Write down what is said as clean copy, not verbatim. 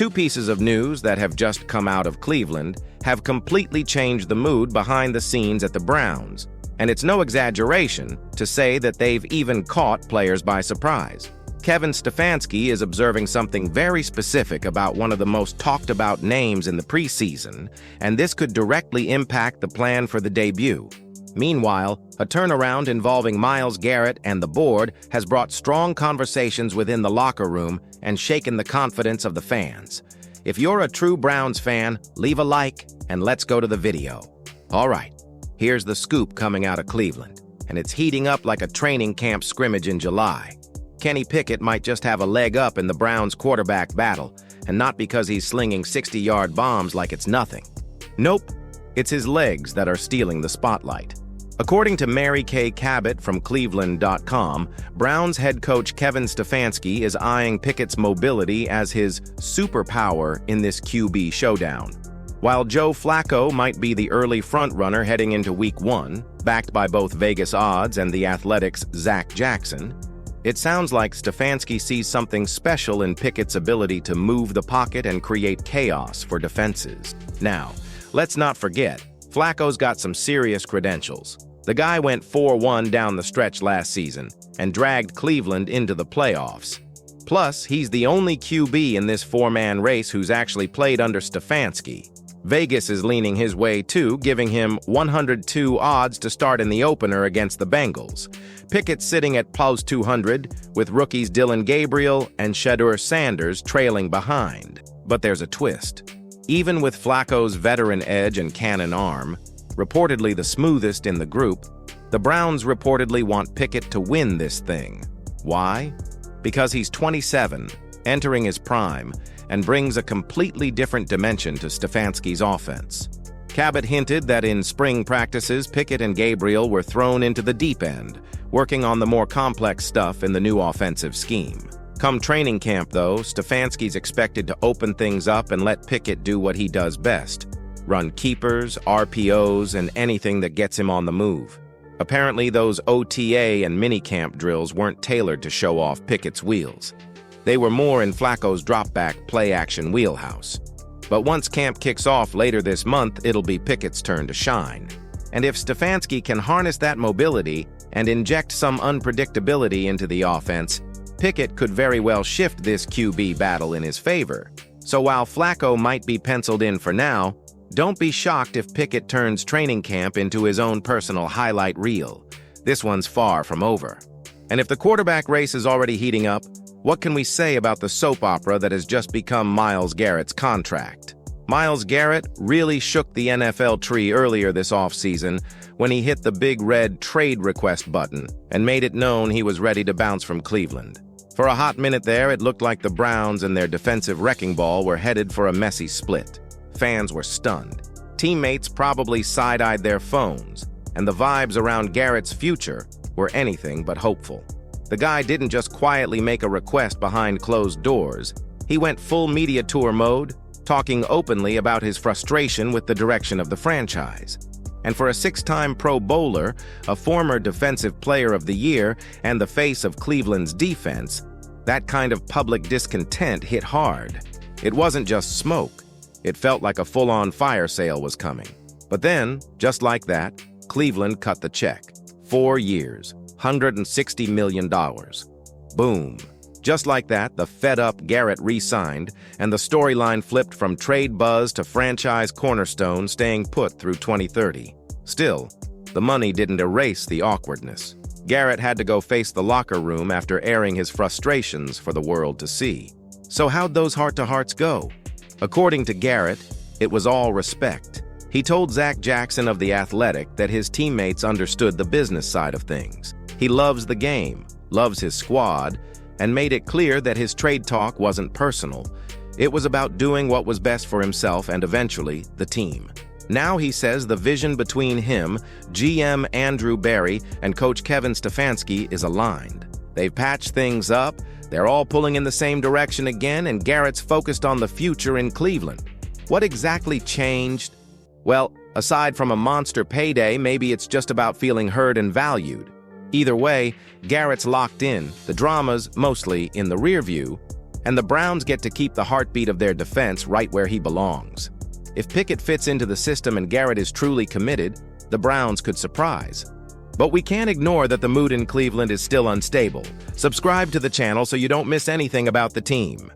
Two pieces of news that have just come out of Cleveland have completely changed the mood behind the scenes at the Browns, and it's no exaggeration to say that they've even caught players by surprise. Kevin Stefanski is observing something very specific about one of the most talked about names in the preseason, and this could directly impact the plan for the debut. Meanwhile, a turnaround involving Myles Garrett and the board has brought strong conversations within the locker room and shaken the confidence of the fans. If you're a true Browns fan, leave a like and let's go to the video. All right, here's the scoop coming out of Cleveland, and it's heating up like a training camp scrimmage in July. Kenny Pickett might just have a leg up in the Browns quarterback battle, and not because he's slinging 60-yard bombs like it's nothing. Nope, it's his legs that are stealing the spotlight. According to Mary Kay Cabot from Cleveland.com, Browns head coach Kevin Stefanski is eyeing Pickett's mobility as his superpower in this QB showdown. While Joe Flacco might be the early frontrunner heading into Week 1, backed by both Vegas odds and the Athletic's Zach Jackson, it sounds like Stefanski sees something special in Pickett's ability to move the pocket and create chaos for defenses. Now, let's not forget, Flacco's got some serious credentials. The guy went 4-1 down the stretch last season and dragged Cleveland into the playoffs. Plus, he's the only QB in this four-man race who's actually played under Stefanski. Vegas is leaning his way too, giving him 102 odds to start in the opener against the Bengals. Pickett's sitting at plus 200, with rookies Dillon Gabriel and Shedeur Sanders trailing behind. But there's a twist. Even with Flacco's veteran edge and cannon arm, reportedly the smoothest in the group, the Browns reportedly want Pickett to win this thing. Why? Because he's 27, entering his prime, and brings a completely different dimension to Stefanski's offense. Cabot hinted that in spring practices, Pickett and Gabriel were thrown into the deep end, working on the more complex stuff in the new offensive scheme. Come training camp, though, Stefanski's expected to open things up and let Pickett do what he does best: run keepers, RPOs, and anything that gets him on the move. Apparently, those OTA and minicamp drills weren't tailored to show off Pickett's wheels. They were more in Flacco's drop-back play-action wheelhouse. But once camp kicks off later this month, it'll be Pickett's turn to shine. And if Stefanski can harness that mobility and inject some unpredictability into the offense, Pickett could very well shift this QB battle in his favor. So while Flacco might be penciled in for now, don't be shocked if Pickett turns training camp into his own personal highlight reel. This one's far from over. And if the quarterback race is already heating up, what can we say about the soap opera that has just become Myles Garrett's contract? Myles Garrett really shook the NFL tree earlier this offseason when he hit the big red trade request button and made it known he was ready to bounce from Cleveland. For a hot minute there, it looked like the Browns and their defensive wrecking ball were headed for a messy split. Fans were stunned. Teammates probably side-eyed their phones, and the vibes around Garrett's future were anything but hopeful. The guy didn't just quietly make a request behind closed doors. He went full media tour mode, talking openly about his frustration with the direction of the franchise. And for a six-time Pro Bowler, a former Defensive Player of the Year, and the face of Cleveland's defense, that kind of public discontent hit hard. It wasn't just smoke. It felt like a full-on fire sale was coming. But then, just like that, Cleveland cut the check. 4 years, $160 million. Boom. Just like that, the fed-up Garrett re-signed, and the storyline flipped from trade buzz to franchise cornerstone staying put through 2030. Still, the money didn't erase the awkwardness. Garrett had to go face the locker room after airing his frustrations for the world to see. So how'd those heart-to-hearts go? According to Garrett, it was all respect. He told Zach Jackson of The Athletic that his teammates understood the business side of things. He loves the game, loves his squad, and made it clear that his trade talk wasn't personal. It was about doing what was best for himself and eventually the team. Now he says the vision between him, GM Andrew Berry, and coach Kevin Stefanski is aligned. They've patched things up, they're all pulling in the same direction again, and Garrett's focused on the future in Cleveland. What exactly changed? Well, aside from a monster payday, maybe it's just about feeling heard and valued. Either way, Garrett's locked in, the drama's mostly in the rear view, and the Browns get to keep the heartbeat of their defense right where he belongs. If Pickett fits into the system and Garrett is truly committed, the Browns could surprise. But we can't ignore that the mood in Cleveland is still unstable. Subscribe to the channel so you don't miss anything about the team.